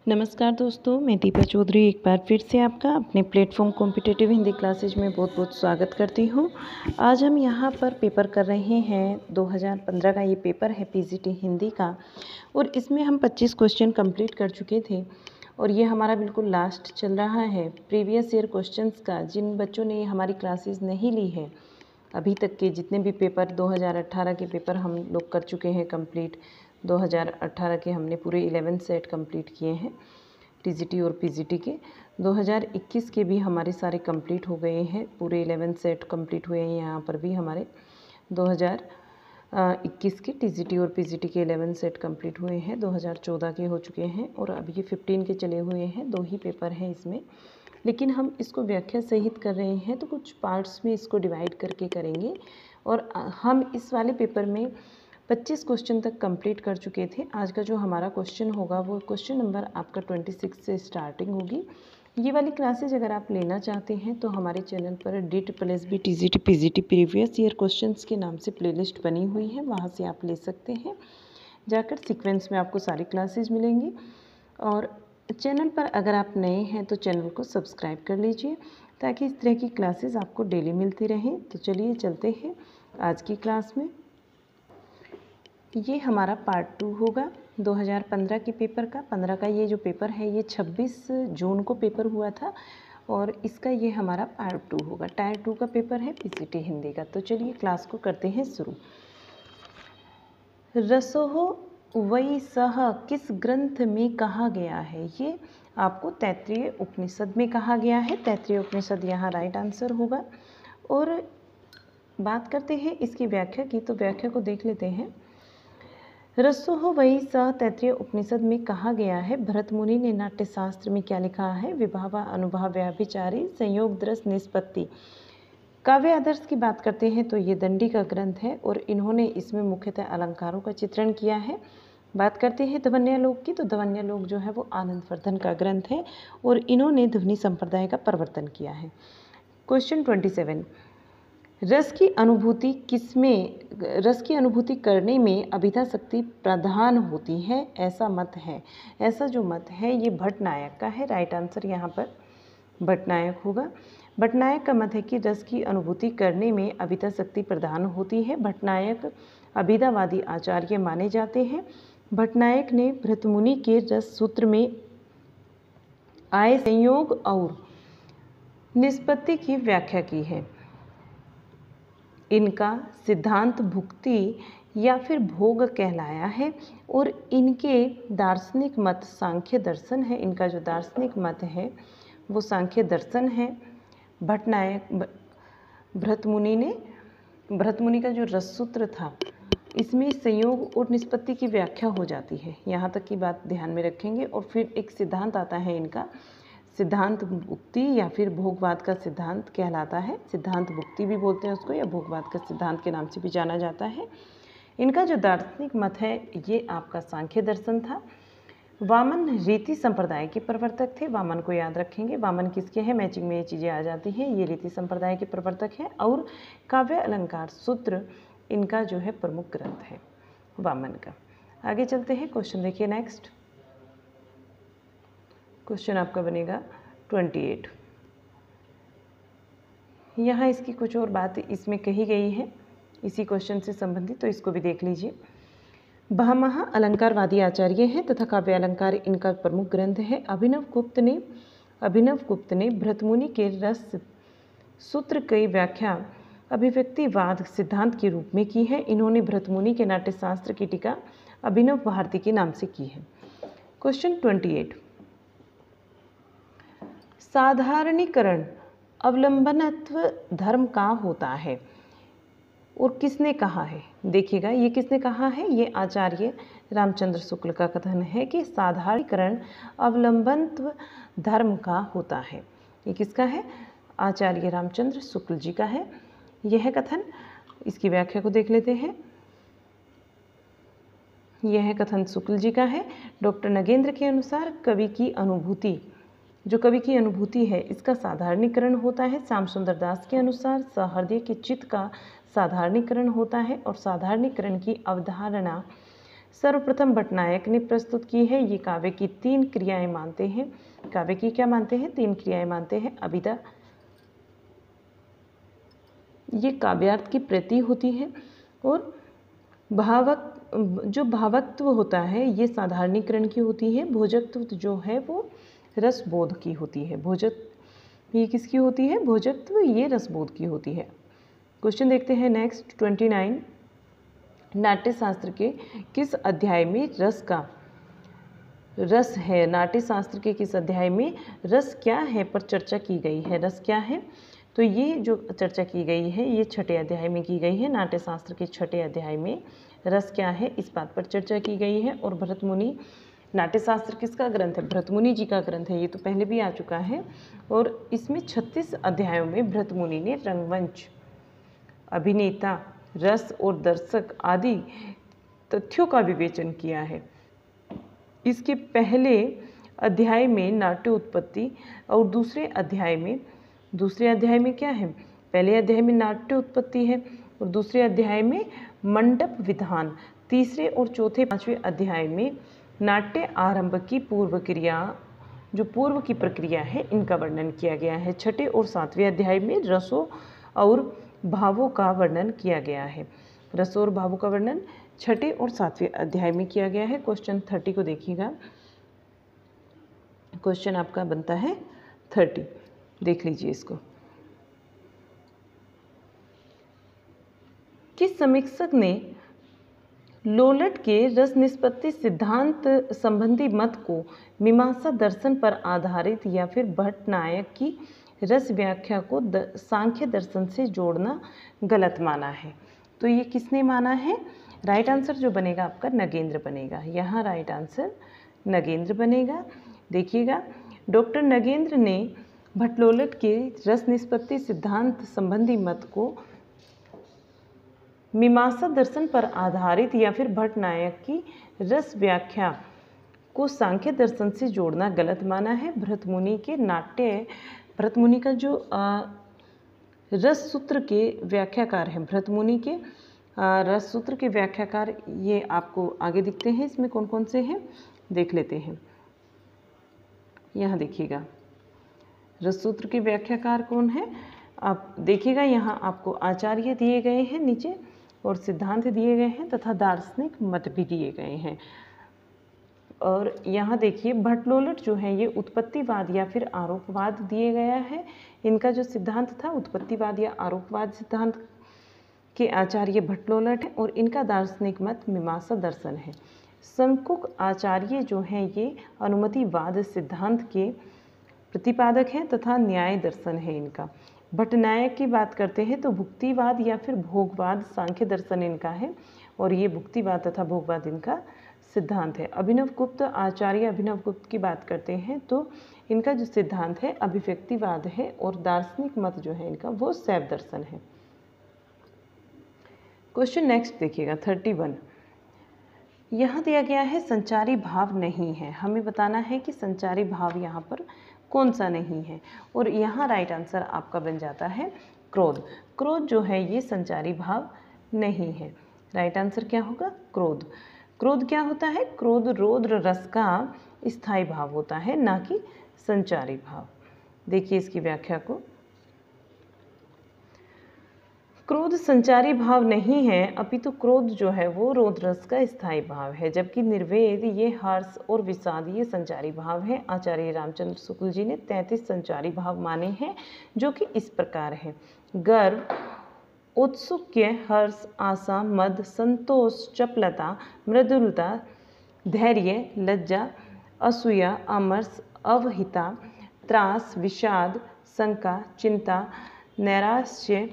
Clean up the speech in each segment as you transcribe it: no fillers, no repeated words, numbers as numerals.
नमस्कार दोस्तों, मैं दीपा चौधरी एक बार फिर से आपका अपने प्लेटफॉर्म कॉम्पिटिटिव हिंदी क्लासेज में बहुत बहुत स्वागत करती हूँ। आज हम यहाँ पर पेपर कर रहे हैं 2015 का ये पेपर है पीजीटी हिंदी का, और इसमें हम 25 क्वेश्चन कंप्लीट कर चुके थे और ये हमारा बिल्कुल लास्ट चल रहा है प्रीवियस ईयर क्वेश्चंस का। जिन बच्चों ने हमारी क्लासेस नहीं ली है अभी तक के, जितने भी पेपर 2018 के पेपर हम लोग कर चुके हैं कंप्लीट, 2018 के हमने पूरे 11 सेट कंप्लीट किए हैं टीजीटी और पीजीटी के। 2021 के भी हमारे सारे कंप्लीट हो गए हैं, पूरे 11 सेट कंप्लीट हुए हैं। यहाँ पर भी हमारे 2021 के टीजीटी और पीजीटी के 11 सेट कंप्लीट हुए हैं, 2014 के हो चुके हैं और अब ये 15 के चले हुए हैं। 2 ही पेपर हैं इसमें, लेकिन हम इसको व्याख्या सहित कर रहे हैं तो कुछ पार्ट्स में इसको डिवाइड करके करेंगे। और हम इस वाले पेपर में 25 क्वेश्चन तक कंप्लीट कर चुके थे। आज का जो हमारा क्वेश्चन होगा वो क्वेश्चन नंबर आपका 26 से स्टार्टिंग होगी। ये वाली क्लासेज अगर आप लेना चाहते हैं तो हमारे चैनल पर DSSB TGT PGT previous year questions के नाम से प्लेलिस्ट बनी हुई है, वहाँ से आप ले सकते हैं। जाकर सीक्वेंस में आपको सारी क्लासेज मिलेंगी। और चैनल पर अगर आप नए हैं तो चैनल को सब्सक्राइब कर लीजिए ताकि इस तरह की क्लासेस आपको डेली मिलती रहें। तो चलिए चलते हैं आज की क्लास में। ये हमारा पार्ट 2 होगा 2015 के पेपर का। 15 का ये जो पेपर है ये 26 जून को पेपर हुआ था और इसका ये हमारा पार्ट 2 होगा। टायर 2 का पेपर है पीजीटी हिंदी का। तो चलिए क्लास को करते हैं शुरू। रसोह वै सह किस ग्रंथ में कहा गया है? ये आपको तैत्तिरीय उपनिषद में कहा गया है। तैत्तिरीय उपनिषद यहाँ राइट आंसर होगा। और बात करते हैं इसकी व्याख्या की, तो व्याख्या को देख लेते हैं। रसोह वै सह तैत्तिरीय उपनिषद में कहा गया है। भरत मुनि ने नाट्यशास्त्र में क्या लिखा है? विभावा अनुभाव व्याभिचारी संयोग दृश्य निष्पत्ति। काव्य आदर्श की बात करते हैं तो ये दंडी का ग्रंथ है और इन्होंने इसमें मुख्यतः अलंकारों का चित्रण किया है। बात करते हैं ध्वन्यालोक की, तो ध्वन्यालोक जो है वो आनंदवर्धन का ग्रंथ है और इन्होंने ध्वनि संप्रदाय का प्रवर्तन किया है। क्वेश्चन 27, रस की अनुभूति करने में अभिधा शक्ति प्रधान होती है, ऐसा मत है। ऐसा जो मत है ये भट्टनायक का है। राइट आंसर यहाँ पर भट्टनायक होगा। भट्टनायक का मत है कि रस की अनुभूति करने में अभिधा शक्ति प्रधान होती है। भट्टनायक अभिधावादी आचार्य माने जाते हैं। भट्टनायक ने भृतमुनि के रस सूत्र में आए संयोग और निष्पत्ति की व्याख्या की है। इनका सिद्धांत भुक्ति या फिर भोग कहलाया है और इनके दार्शनिक मत सांख्य दर्शन है। इनका जो दार्शनिक मत है वो सांख्य दर्शन है। भट्टनायक भृतमुनि का जो रस सूत्र था इसमें संयोग और निष्पत्ति की व्याख्या हो जाती है। यहाँ तक की बात ध्यान में रखेंगे। और फिर एक सिद्धांत आता है इनका, सिद्धांत भुक्ति या फिर भोगवाद का सिद्धांत कहलाता है। सिद्धांत भुक्ति भी बोलते हैं उसको, या भोगवाद का सिद्धांत के नाम से भी जाना जाता है। इनका जो दार्शनिक मत है ये आपका सांख्य दर्शन था। वामन रीति संप्रदाय के प्रवर्तक थे। वामन को याद रखेंगे। वामन किसके हैं? मैचिंग में ये चीज़ें आ जाती हैं। ये रीति संप्रदाय के प्रवर्तक हैं। और काव्य अलंकार सूत्र इनका जो है प्रमुख ग्रंथ है वामन का। आगे चलते हैं, क्वेश्चन देखिए नेक्स्ट। क्वेश्चन आपका बनेगा 28। यहाँ इसकी कुछ और बात इसमें कही गई है इसी क्वेश्चन से संबंधित, तो इसको भी देख लीजिए। भामह अलंकारवादी आचार्य हैं तथा काव्य अलंकार इनका प्रमुख ग्रंथ है। अभिनव गुप्त ने भृतमुनि के रस सूत्र की व्याख्या अभिव्यक्तिवाद सिद्धांत के रूप में की है। इन्होंने भृतमुनि के नाट्यशास्त्र की टीका अभिनव भारती के नाम से की है। क्वेश्चन 28, साधारणीकरण अवलंबनत्व धर्म का होता है और किसने कहा है? देखिएगा ये किसने कहा है? ये आचार्य रामचंद्र शुक्ल का कथन है कि साधारणीकरण अवलंबनत्व धर्म का होता है। ये किसका है? आचार्य रामचंद्र शुक्ल जी का है यह कथन। इसकी व्याख्या को देख लेते हैं। यह कथन शुक्ल जी का है। डॉक्टर नगेंद्र के अनुसार कवि की अनुभूति है इसका साधारणीकरण होता है। श्याम सुंदर दास के अनुसार सहृदय के चित्त का साधारणीकरण होता है और साधारणीकरण की अवधारणा सर्वप्रथम भट्टनायक ने प्रस्तुत की है। ये काव्य की 3 क्रियाएं मानते हैं। काव्य की क्या मानते हैं? 3 क्रियाएं मानते हैं। अभिधा, ये काव्यार्थ की प्रति होती है, और भावक जो भावत्व होता है ये साधारणीकरण की होती है। भोजकत्व जो है वो रसबोध की होती है। भोजक ये किसकी होती है? भोजकत्व ये रसबोध की होती है। क्वेश्चन देखते हैं नेक्स्ट 29। नाट्यशास्त्र के किस अध्याय में रस है? नाट्यशास्त्र के किस अध्याय में रस क्या है पर चर्चा की गई है? रस क्या है? तो ये जो चर्चा की गई है ये 6ठे अध्याय में की गई है। नाट्यशास्त्र के 6ठे अध्याय में रस क्या है इस बात पर चर्चा की गई है। और भरत मुनि, नाट्यशास्त्र किसका ग्रंथ है? भरत मुनि जी का ग्रंथ है। ये तो पहले भी आ चुका है। और इसमें 36 अध्यायों में भरत मुनि ने रंगमंच, अभिनेता, रस और दर्शक आदि तथ्यों का विवेचन किया है। इसके पहले अध्याय में नाट्य उत्पत्ति और दूसरे अध्याय में क्या है? पहले अध्याय में नाट्य उत्पत्ति है और दूसरे अध्याय में मंडप विधान। तीसरे और चौथे 5वें अध्याय में नाट्य आरंभ की पूर्व क्रिया, जो पूर्व की प्रक्रिया है, इनका वर्णन किया गया है। 6ठे और 7वें अध्याय में रसों और भावों का वर्णन किया गया है। रसों और भावों का वर्णन 6ठे और 7वें अध्याय में किया गया है। क्वेश्चन 30 को देखिएगा। क्वेश्चन आपका बनता है 30, देख लीजिए इसको। किस समीक्षक ने लोलट के रस निष्पत्ति सिद्धांत संबंधी मत को मीमांसा दर्शन पर आधारित या फिर भट्टनायक की रस व्याख्या को सांख्य दर्शन से जोड़ना गलत माना है? तो ये किसने माना है? राइट आंसर जो बनेगा आपका नगेंद्र बनेगा। यहाँ राइट आंसर नगेंद्र बनेगा। देखिएगा, डॉक्टर नगेंद्र ने भट्टलोलट के रस निष्पत्ति सिद्धांत संबंधी मत को मीमांसा दर्शन पर आधारित या फिर भट्टनायक की रस व्याख्या को सांख्य दर्शन से जोड़ना गलत माना है। भरत मुनि का जो रस सूत्र के व्याख्याकार हैं, भरत मुनि के रस सूत्र के व्याख्याकार, ये आपको आगे दिखते हैं। इसमें कौन कौन से हैं देख लेते हैं। यहाँ देखिएगा, रस सूत्र के व्याख्याकार कौन है आप देखिएगा। यहाँ आपको आचार्य दिए गए हैं नीचे, और सिद्धांत दिए गए हैं तथा दार्शनिक मत भी दिए गए हैं। और यहाँ देखिए, भट्टलोलट जो है ये उत्पत्तिवाद या फिर आरोपवाद दिए गया है। इनका जो सिद्धांत था उत्पत्तिवाद या आरोपवाद सिद्धांत के आचार्य भट्टलोलट है, और इनका दार्शनिक मत मीमांसा दर्शन है। शंकुक आचार्य जो हैं ये अनुमतिवाद सिद्धांत के प्रतिपादक हैं तथा न्याय दर्शन है इनका। भट्टनायक की बात करते हैं तो भुक्तिवाद या फिर भोगवाद सांख्य दर्शन इनका है, और ये भुक्तिवाद तथा भोगवाद इनका सिद्धांत है। अभिनव गुप्त आचार्य अभिनव गुप्त की बात करते हैं तो इनका जो सिद्धांत है अभिव्यक्तिवाद है, और दार्शनिक मत जो है इनका वो शैव दर्शन है। क्वेश्चन नेक्स्ट देखिएगा 31। यहाँ दिया गया है संचारी भाव नहीं है। हमें बताना है कि संचारी भाव यहाँ पर कौन सा नहीं है, और यहाँ राइट आंसर आपका बन जाता है क्रोध। क्रोध जो है ये संचारी भाव नहीं है। राइट आंसर क्या होगा? क्रोध। क्रोध क्या होता है? क्रोध रौद्र रस का स्थायी भाव होता है, ना कि संचारी भाव। देखिए इसकी व्याख्या को। क्रोध संचारी भाव नहीं है, अपितु क्रोध जो है वो रौद्र रस का स्थायी भाव है, जबकि निर्वेद ये हर्ष और विषाद ये संचारी भाव है। आचार्य रामचंद्र शुक्ल जी ने 33 संचारी भाव माने हैं, जो कि इस प्रकार है: गर्व, औत्सुक्य, हर्ष, आशा, मद, संतोष, चपलता, मृदुलता, धैर्य, लज्जा, असूया, अमर्ष, अवहिता, त्रास, विषाद, शंका, चिंता, नैराश्य,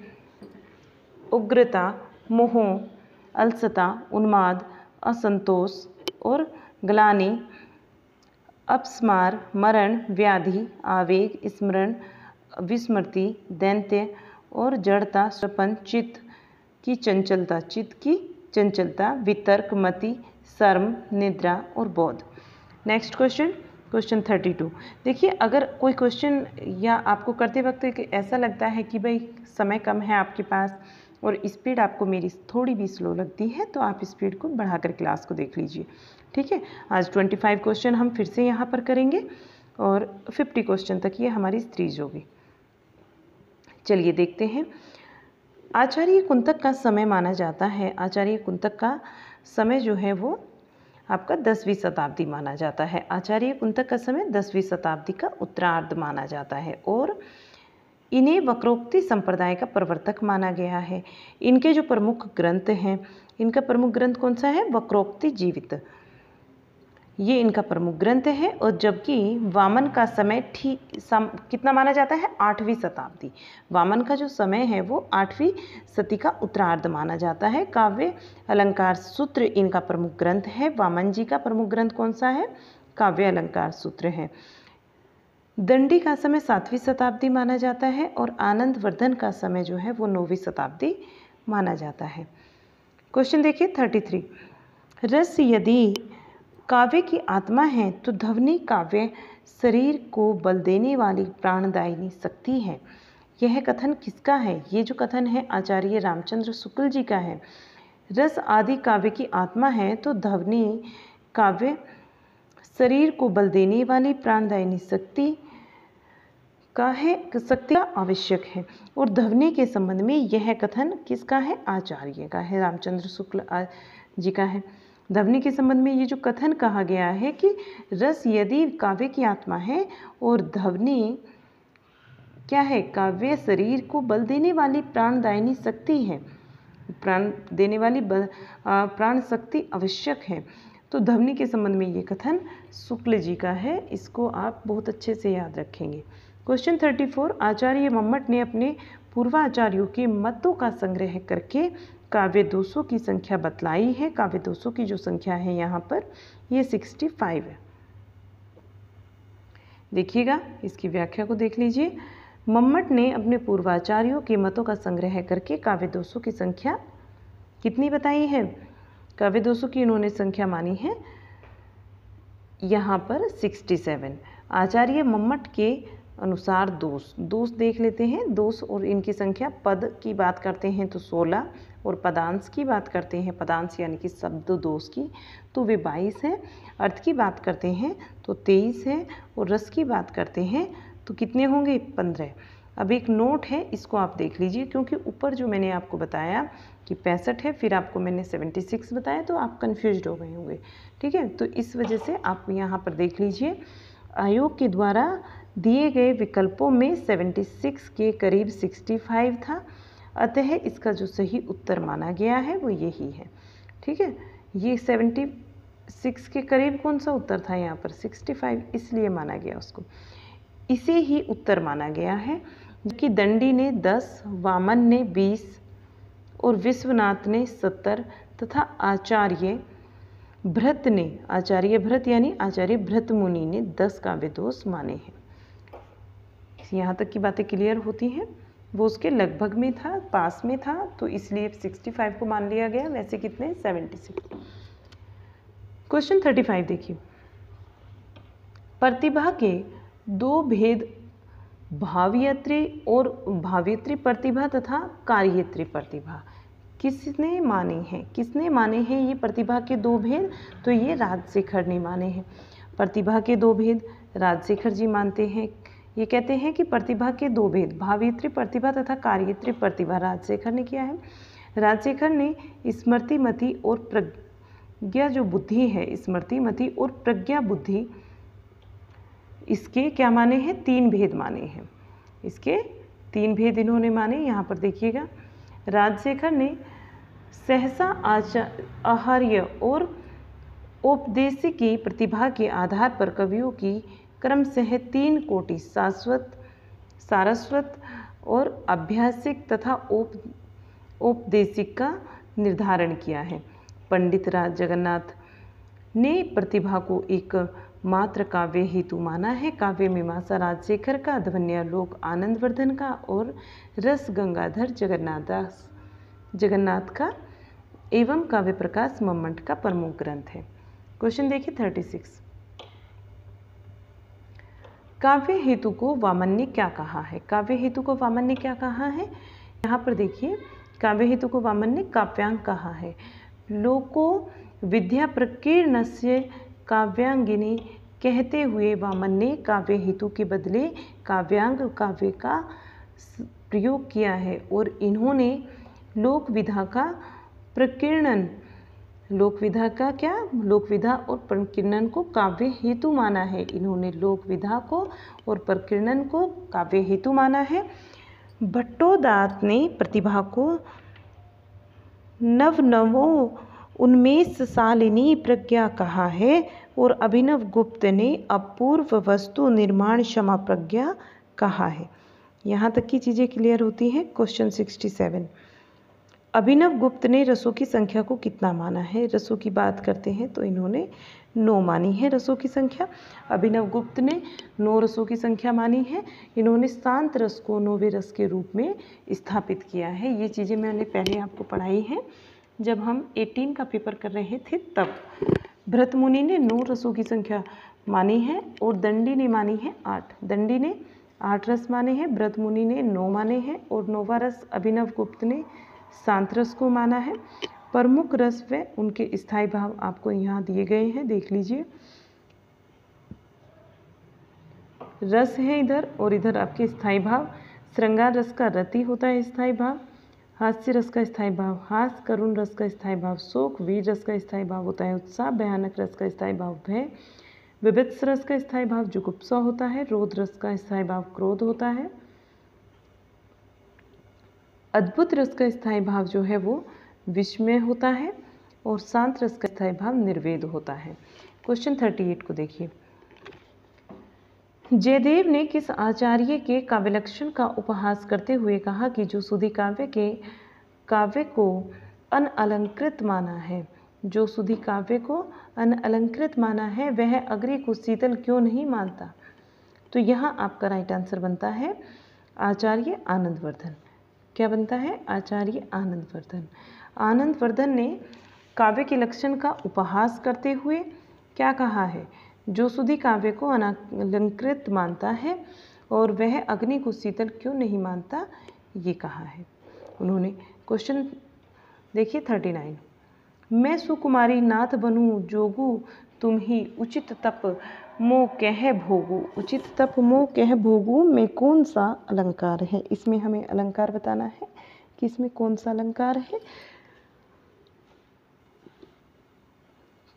उग्रता, मोह, अलसता, उन्माद, असंतोष और ग्लानि, अपस्मार, मरण, व्याधि, आवेग, स्मरण, विस्मृति, दैन्य और जड़ता, स्वपन, चित्त की चंचलता, वितर्क, मति, शर्म, निद्रा और बोध। Next question 32। देखिए, अगर कोई क्वेश्चन या आपको करते वक्त ऐसा लगता है कि भाई समय कम है आपके पास और स्पीड आपको मेरी थोड़ी भी स्लो लगती है तो आप स्पीड को बढ़ाकर क्लास को देख लीजिए। ठीक है, आज 25 क्वेश्चन हम फिर से यहाँ पर करेंगे और 50 क्वेश्चन तक ये हमारी सीरीज होगी। चलिए देखते हैं। आचार्य कुंतक का समय माना जाता है, आचार्य कुंतक का समय जो है वो आपका 10वीं शताब्दी माना जाता है। आचार्य कुंतक का समय 10वीं शताब्दी का उत्तरार्ध माना जाता है और इन्हें वक्रोक्ति संप्रदाय का प्रवर्तक माना गया है। इनके जो प्रमुख ग्रंथ हैं, इनका प्रमुख ग्रंथ कौन सा है? वक्रोक्ति जीवित, ये इनका प्रमुख ग्रंथ है। और जबकि वामन का समय कितना माना जाता है? 8वीं शताब्दी। वामन का जो समय है वो 8वीं शती का उत्तरार्ध माना जाता है। काव्य अलंकार सूत्र इनका प्रमुख ग्रंथ है। वामन जी का प्रमुख ग्रंथ कौन सा है? काव्य अलंकार सूत्र है। दंडी का समय 7वीं शताब्दी माना जाता है और आनंद वर्धन का समय जो है वो 9वीं शताब्दी माना जाता है। क्वेश्चन देखिए 33। रस यदि काव्य की आत्मा है तो ध्वनि काव्य शरीर को बल देने वाली प्राणदायिनी शक्ति है। यह कथन किसका है? ये जो कथन है आचार्य रामचंद्र शुक्ल जी का है। रस आदि काव्य की आत्मा है तो ध्वनि काव्य शरीर को बल देने वाली प्राणदायिनी शक्ति का आवश्यक है। और ध्वनि के संबंध में यह कथन किसका है? आचार्य का है, रामचंद्र शुक्ल जी का है। ध्वनि के संबंध में ये जो कथन कहा गया है कि रस यदि काव्य की आत्मा है और ध्वनि क्या है? काव्य शरीर को बल देने वाली प्राणदायिनी शक्ति है, प्राण देने वाली प्राण शक्ति आवश्यक है। तो ध्वनि के संबंध में ये कथन शुक्ल जी का है, इसको आप बहुत अच्छे से याद रखेंगे। क्वेश्चन 34। आचार्य मम्मट ने अपने पूर्वाचार्यों के मतों का संग्रह करके काव्य दोषों की संख्या बतलाई है। काव्य दोषों की जो संख्या है यहाँ पर ये 65 है। देखिएगा, इसकी व्याख्या को देख लीजिए। मम्मट ने अपने पूर्वाचार्यों के मतों का संग्रह करके काव्य दोषों की संख्या कितनी बताई है? काव्य दोषों की इन्होंने संख्या मानी है यहाँ पर 67। आचार्य मम्मट के अनुसार दोष देख लेते हैं। दोष और इनकी संख्या, पद की बात करते हैं तो 16 और पदांश की बात करते हैं, पदांश यानी कि शब्द दोष की, तो वे 22 हैं। अर्थ की बात करते हैं तो 23 है और रस की बात करते हैं तो कितने होंगे? 15। अब एक नोट है, इसको आप देख लीजिए, क्योंकि ऊपर जो मैंने आपको बताया कि 65 है, फिर आपको मैंने 76 बताया तो आप कन्फ्यूज हो गए होंगे। ठीक है, तो इस वजह से आप यहाँ पर देख लीजिए, आयोग के द्वारा दिए गए विकल्पों में 76 के करीब 65 था, अतः इसका जो सही उत्तर माना गया है वो यही है। ठीक है, ये 76 के करीब कौन सा उत्तर था? यहाँ पर 65, इसलिए माना गया उसको, इसे ही उत्तर माना गया है। कि दंडी ने 10, वामन ने 20 और विश्वनाथ ने 70 तथा आचार्य भृत यानी आचार्य भृत मुनि ने 10 काव्य दोष माने हैं। यहाँ तक की बातें क्लियर होती हैं। वो उसके लगभग में था, पास में था, तो इसलिए 65 को मान लिया गया। वैसे कितने? 76। क्वेश्चन 35 देखिए। प्रतिभा के दो भेद भावयत्री और भावयत्री प्रतिभा तथा कार्यत्री प्रतिभा किसने माने हैं? किसने माने हैं ये प्रतिभा के दो भेद? तो ये राजशेखर ने माने हैं। प्रतिभा के दो भेद राजशेखर जी मानते हैं। ये कहते हैं कि प्रतिभा के दो भेद भावयत्री प्रतिभा तथा कार्यत्री प्रतिभा राजशेखर ने किया है। राजशेखर ने स्मृतिमती और प्रज्ञा जो बुद्धि है, स्मृतिमती और प्रज्ञा बुद्धि, इसके क्या माने हैं? 3 भेद माने हैं। इसके 3 भेद इन्होंने माने। यहाँ पर देखिएगा, राजशेखर ने सहसा आहार्य और औपदेशिकी प्रतिभा के आधार पर कवियों की क्रमशः 3 कोटि सारस्वत और अभ्यासिक तथा औपदेशिक का निर्धारण किया है। पंडित राज जगन्नाथ ने प्रतिभा को एक मात्र काव्य हेतु माना है। काव्य मीमांसा राजशेखर का, ध्वन्यालोक आनंदवर्धन का और रस गंगाधर जगन्नाथ का एवं काव्य प्रकाश मम्मट का प्रमुख ग्रंथ है। क्वेश्चन देखिए 36। काव्य हेतु को वामन ने क्या कहा है? काव्य हेतु को वामन ने क्या कहा है? यहाँ पर देखिए, काव्य हेतु को वामन ने काव्यांग कहा है। लोको विद्या प्रकीर्णस्य काव्यांगिनी कहते हुए वामन ने काव्य हेतु के बदले काव्यांग काव्य का प्रयोग किया है और इन्होंने लोक विधा का प्रकीर्णन, लोक विधा का क्या, लोक विधा और प्रकीर्णन को काव्य हेतु माना है। इन्होंने लोक विधा को और प्रकीर्णन को काव्य हेतु माना है। भट्टोदात ने प्रतिभा को नवनवो उन्मेषशालिनी प्रज्ञा कहा है और अभिनव गुप्त ने अपूर्व वस्तु निर्माण क्षमा प्रज्ञा कहा है। यहाँ तक की चीज़ें क्लियर होती हैं। क्वेश्चन 67, अभिनव गुप्त ने रसों की संख्या को कितना माना है? रसों की बात करते हैं तो इन्होंने 9 मानी है रसों की संख्या। अभिनव गुप्त ने 9 रसों की संख्या मानी है। इन्होंने शांत रस को 9वें रस के रूप में स्थापित किया है। ये चीज़ें मैंने पहले आपको पढ़ाई हैं जब हम 18 का पेपर कर रहे थे तब। भरत मुनि ने 9 रसों की संख्या मानी है और दंडी ने मानी है 8। दंडी ने 8 रस माने हैं, भरत मुनि ने 9 माने हैं और 9वां रस अभिनव गुप्त ने शांत रस को माना है। प्रमुख रस व उनके स्थायी भाव आपको यहाँ दिए गए हैं, देख लीजिए। रस है इधर और इधर आपके स्थायी भाव। श्रृंगार रस का रति होता है स्थायी भाव, हास्य रस का स्थायी भाव हास, करुण रस का स्थायी भाव शोक, वीर रस का स्थायी भाव होता है उत्साह, भयानक रस का स्थायी भाव भय, विभत्स रस का स्थायी भाव जुगुप्सा होता है, रोध रस का स्थायी भाव क्रोध होता है, अद्भुत रस का स्थायी भाव जो है वो विस्मय होता है और शांत रस का स्थायी भाव निर्वेद होता है। क्वेश्चन 38 को देखिए। जयदेव ने किस आचार्य के काव्यलक्षण का उपहास करते हुए कहा कि जो सुधि काव्य को अनअलंकृत माना है, जो सुधि काव्य को अनअलंकृत माना है वह अग्नि को शीतल क्यों नहीं मानता? तो यहाँ आपका राइट आंसर बनता है आचार्य आनंदवर्धन। क्या बनता है? आचार्य आनंदवर्धन। आनंदवर्धन ने काव्य के लक्षण का उपहास करते हुए क्या कहा है? जो सुधि काव्य को अनअलंकृत मानता है और वह अग्नि को शीतल क्यों नहीं मानता, ये कहा है उन्होंने। क्वेश्चन देखिए 39, मैं सुकुमारी नाथ बनूं जोगू तुम ही उचित तप मोह कह भोगू। उचित तप मोह कह भोगू में कौन सा अलंकार है? इसमें हमें अलंकार बताना है कि इसमें कौन सा अलंकार है।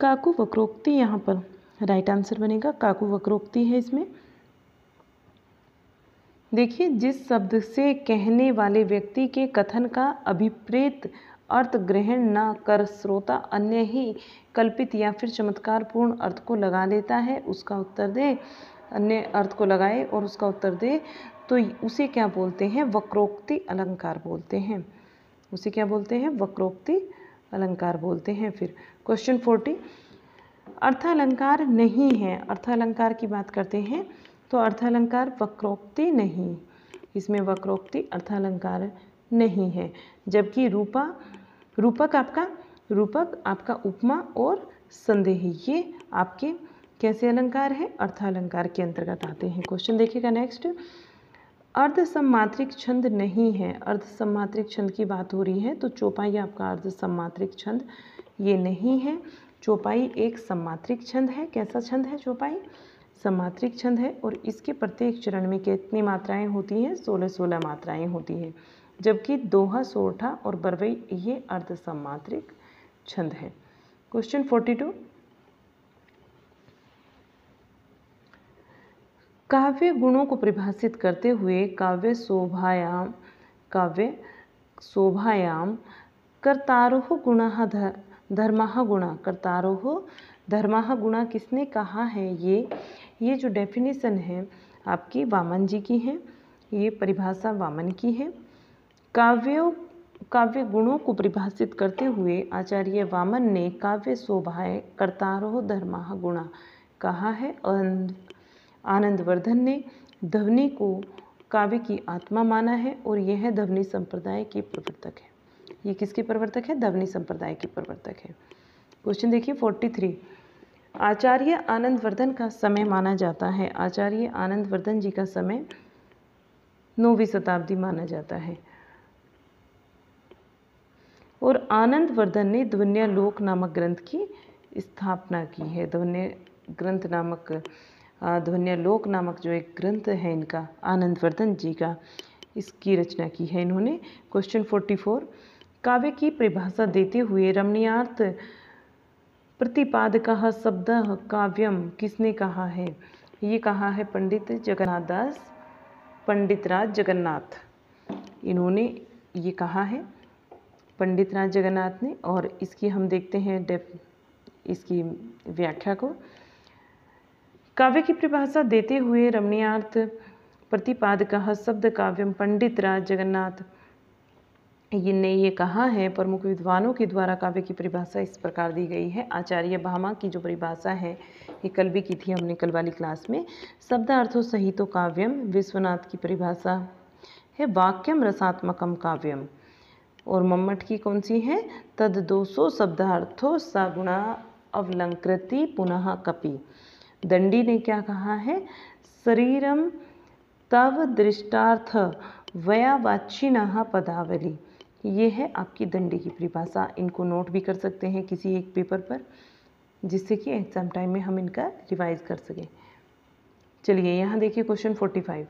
काकु वक्रोक्ति यहाँ पर राइट आंसर बनेगा, काकु वक्रोक्ति है इसमें। देखिए, जिस शब्द से कहने वाले व्यक्ति के कथन का अभिप्रेत अर्थ ग्रहण न कर श्रोता अन्य ही कल्पित या फिर चमत्कारपूर्ण अर्थ को लगा लेता है, उसका उत्तर दे, अन्य अर्थ को लगाए और उसका उत्तर दे, तो उसे क्या बोलते हैं? वक्रोक्ति अलंकार बोलते हैं। उसे क्या बोलते हैं? वक्रोक्ति अलंकार बोलते हैं। फिर क्वेश्चन 40, अर्थालंकार नहीं है। अर्थालंकार की बात करते हैं तो अर्थालंकार वक्रोक्ति नहीं, इसमें वक्रोक्ति अर्थालंकार नहीं है। जबकि रूपक आपका उपमा और संदेही, ये आपके कैसे अलंकार है? अर्थालंकार के अंतर्गत आते हैं। क्वेश्चन देखिएगा नेक्स्ट, अर्ध सम्मात्रिक छंद नहीं है। अर्ध सम्मात्रिक छंद की बात हो रही है तो चौपाई आपका अर्ध सम्मात्रिक छंद ये नहीं है। चौपाई एक सम्मात्रिक छंद है। कैसा छंद है चौपाई? सम्मात्रिक छंद है और इसके प्रत्येक चरण में कितनी मात्राएं होती हैं? 16 मात्राएं होती हैं। जबकि दोहा, सोरठा और बरवई ये अर्ध सम्मात्रिक छंद है। क्वेश्चन 42, काव्य गुणों को परिभाषित करते हुए काव्य शोभायाम कर्तारोह गुणः धर्मः गुणः, कर्तारोह धर्मः गुणः किसने कहा है? ये जो डेफिनेशन है आपकी वामन जी की है, ये परिभाषा वामन की है। काव्य गुणों को परिभाषित करते हुए आचार्य वामन ने काव्य शोभाए कर्तारोह धर्मः गुणः कहा है। आनंदवर्धन ने ध्वनि को काव्य की आत्मा माना है और यह ध्वनि संप्रदाय के प्रवर्तक है। ये किसके प्रवर्तक है? ध्वनि संप्रदाय के प्रवर्तक है। क्वेश्चन देखिए 43, आचार्य आनंदवर्धन का समय माना जाता है। आचार्य आनंदवर्धन जी का समय 9वीं शताब्दी माना जाता है। और आनंदवर्धन ने ध्वन्यालोक नामक ग्रंथ की स्थापना की है। ध्वन्यालोक नामक जो एक ग्रंथ है इनका, आनंदवर्धन जी का, इसकी रचना की है इन्होंने। क्वेश्चन 44, काव्य की परिभाषा देते हुए रमणीयार्थ प्रतिपादकः शब्दः काव्यम किसने कहा है? ये कहा है पंडित राज जगन्नाथ, इन्होंने ये कहा है पंडित राज जगन्नाथ ने। और इसकी हम देखते हैं इसकी व्याख्या को। काव्य की परिभाषा देते हुए रमणीयार्थ प्रतिपादकः शब्द काव्यम पंडित राज जगन्नाथ ने ये कहा है। प्रमुख विद्वानों के द्वारा काव्य की परिभाषा इस प्रकार दी गई है। आचार्य भामा की जो परिभाषा है ये कल भी की थी हमने, कल वाली क्लास में। शब्दार्थों सहितो काव्यम, विश्वनाथ की परिभाषा है वाक्यम रसात्मकम काव्यम। और मम्मट की कौन सी है? तद दोषो शब्दार्थो सगुणा अवलंकृति पुनः कपि। दंडी ने क्या कहा है? शरीरम तव दृष्टार्थ वयावाचिनः पदावली। ये है आपकी दंडी की परिभाषा। इनको नोट भी कर सकते हैं किसी एक पेपर पर, जिससे कि एग्जाम टाइम में हम इनका रिवाइज कर सकें। चलिए यहाँ देखिए क्वेश्चन 45,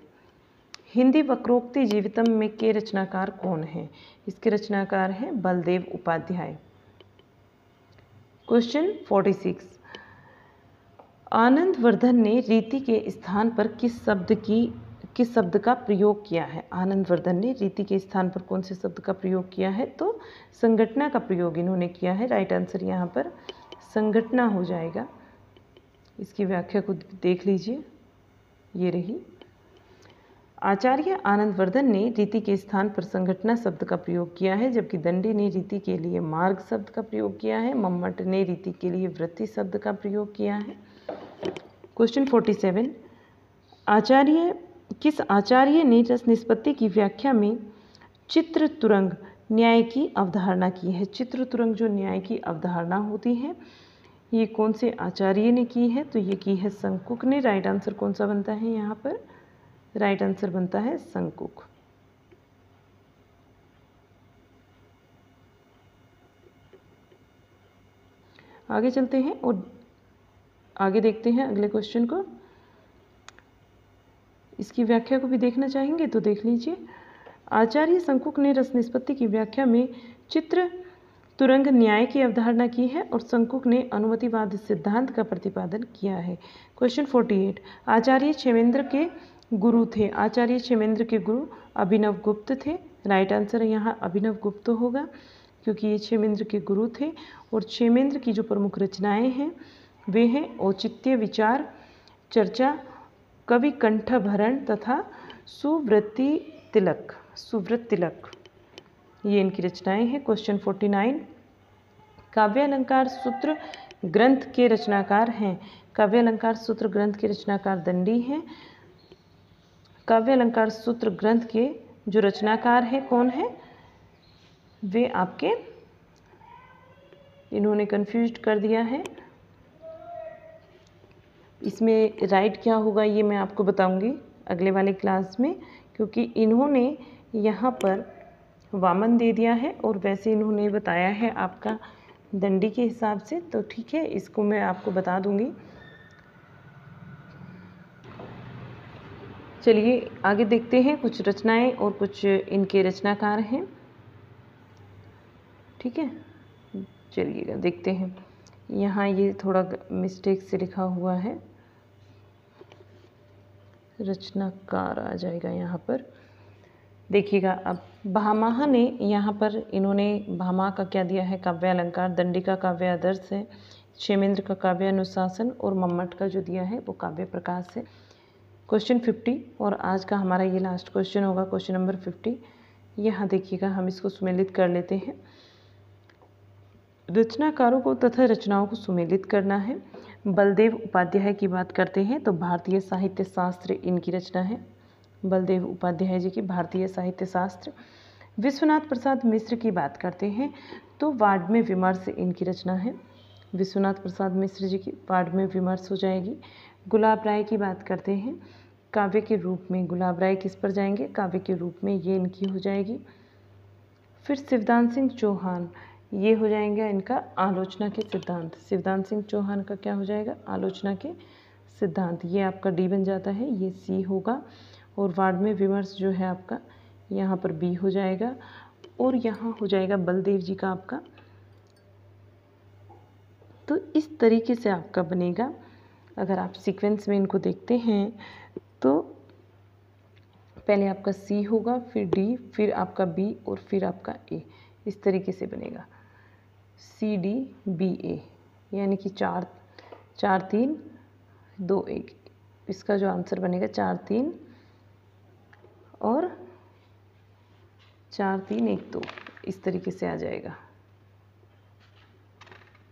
हिंदी वक्रोक्ति जीवितम में के रचनाकार कौन है? इसके रचनाकार हैं बलदेव उपाध्याय। क्वेश्चन 46, आनंदवर्धन ने रीति के स्थान पर किस शब्द का प्रयोग किया है? आनंदवर्धन ने रीति के स्थान पर कौन से शब्द का प्रयोग किया है? तो संघटना का प्रयोग इन्होंने किया है। राइट आंसर यहाँ पर संघटना हो जाएगा। इसकी व्याख्या को देख लीजिए, ये रही। आचार्य आनंदवर्धन ने रीति के स्थान पर संघटना शब्द का प्रयोग किया है, जबकि दंडी ने रीति के लिए मार्ग शब्द का प्रयोग किया है। मम्मट ने रीति के लिए वृत्ति शब्द का प्रयोग किया है। क्वेश्चन 47, किस आचार्य ने रस निष्पत्ति की व्याख्या में चित्र तुरंग न्याय की अवधारणा की है? चित्र तुरंग जो न्याय की अवधारणा होती है, ये कौन से आचार्य ने की है? तो ये की है शंकुक ने। राइट आंसर कौन सा बनता है यहाँ पर? राइट आंसर बनता है शंकुक। आगे चलते हैं और आगे देखते हैं अगले क्वेश्चन को। इसकी व्याख्या को भी देखना चाहेंगे तो देख लीजिए। आचार्य शंकुक ने रस निष्पत्ति की व्याख्या में चित्र तुरंग न्याय की अवधारणा की है और शंकुक ने अनुमतिवाद सिद्धांत का प्रतिपादन किया है। क्वेश्चन 48, आचार्य क्षेमेंद्र के गुरु थे। आचार्य क्षेमेंद्र के गुरु अभिनव गुप्त थे। राइट आंसर यहाँ अभिनव गुप्त होगा, क्योंकि ये क्षेमेंद्र के गुरु थे। और क्षेमेंद्र की जो प्रमुख रचनाएं हैं वे हैं औचित्य विचार, चर्चा, कवि कंठभरण तथा सुव्रत तिलक, ये इनकी रचनाएं हैं। क्वेश्चन 49, काव्यालंकार सूत्र ग्रंथ के रचनाकार हैं। काव्यालंकार सूत्र ग्रंथ के रचनाकार दंडी हैं। काव्यालंकार सूत्र ग्रंथ के जो रचनाकार हैं कौन है? वे आपके, इन्होंने कंफ्यूज कर दिया है। इसमें राइट क्या होगा ये मैं आपको बताऊंगी अगले वाले क्लास में, क्योंकि इन्होंने यहाँ पर वामन दे दिया है और वैसे इन्होंने बताया है आपका दंडी के हिसाब से। तो ठीक है, इसको मैं आपको बता दूंगी। चलिए आगे देखते हैं कुछ रचनाएं और कुछ इनके रचनाकार हैं। ठीक है, चलिएगा देखते हैं। यहाँ ये थोड़ा मिस्टेक से लिखा हुआ है, रचनाकार आ जाएगा यहाँ पर। देखिएगा अब भामा ने यहाँ पर इन्होंने भामा का क्या दिया है? काव्य अलंकार। दंडी का काव्य आदर्श है। क्षेमेंद्र का काव्य अनुशासन और मम्मट का जो दिया है वो काव्य प्रकाश है। क्वेश्चन 50 और आज का हमारा ये लास्ट क्वेश्चन होगा, क्वेश्चन नंबर 50। यहाँ देखिएगा हम इसको सुमेलित कर लेते हैं। रचनाकारों को तथा रचनाओं को सुमेलित करना है। बलदेव उपाध्याय की बात करते हैं तो भारतीय साहित्य शास्त्र इनकी रचना है। बलदेव उपाध्याय जी की भारतीय साहित्य शास्त्र। विश्वनाथ प्रसाद मिश्र की बात करते हैं तो वाड में विमर्श इनकी रचना है। विश्वनाथ प्रसाद मिश्र जी की वाड में विमर्श हो जाएगी। गुलाब राय की बात करते हैं, काव्य के रूप में गुलाब राय किस पर जाएंगे? काव्य के रूप में ये इनकी हो जाएगी फिर शिवदान सिंह चौहान, ये हो जाएंगे इनका आलोचना के सिद्धांत। शिवदान सिंह चौहान का क्या हो जाएगा, आलोचना के सिद्धांत। ये आपका डी बन जाता है, ये सी होगा। और वार्ड में विमर्श जो है आपका यहाँ पर बी हो जाएगा। और यहाँ हो जाएगा बलदेव जी का आपका। तो इस तरीके से आपका बनेगा। अगर आप सीक्वेंस में इनको देखते हैं तो पहले आपका सी होगा, फिर डी, फिर आपका बी और फिर आपका ए। इस तरीके से बनेगा सी डी बी ए, यानी कि 4 4 3 2 1। इसका जो आंसर बनेगा 4 3 और 4 3 1 2, इस तरीके से आ जाएगा।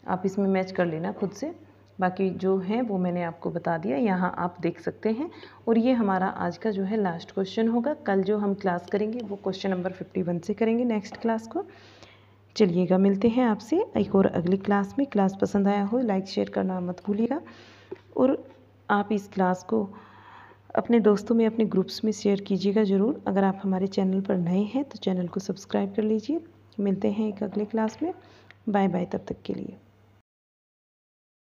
आप इसमें मैच कर लेना खुद से, बाकी जो है वो मैंने आपको बता दिया, यहाँ आप देख सकते हैं। और ये हमारा आज का जो है लास्ट क्वेश्चन होगा। कल जो हम क्लास करेंगे वो क्वेश्चन नंबर 51 से करेंगे नेक्स्ट क्लास को। चलिएगा, मिलते हैं आपसे एक और अगली क्लास में। क्लास पसंद आया हो लाइक शेयर करना मत भूलिएगा। और आप इस क्लास को अपने दोस्तों में, अपने ग्रुप्स में शेयर कीजिएगा ज़रूर। अगर आप हमारे चैनल पर नए हैं तो चैनल को सब्सक्राइब कर लीजिए। मिलते हैं एक अगले क्लास में। बाय बाय तब तक के लिए।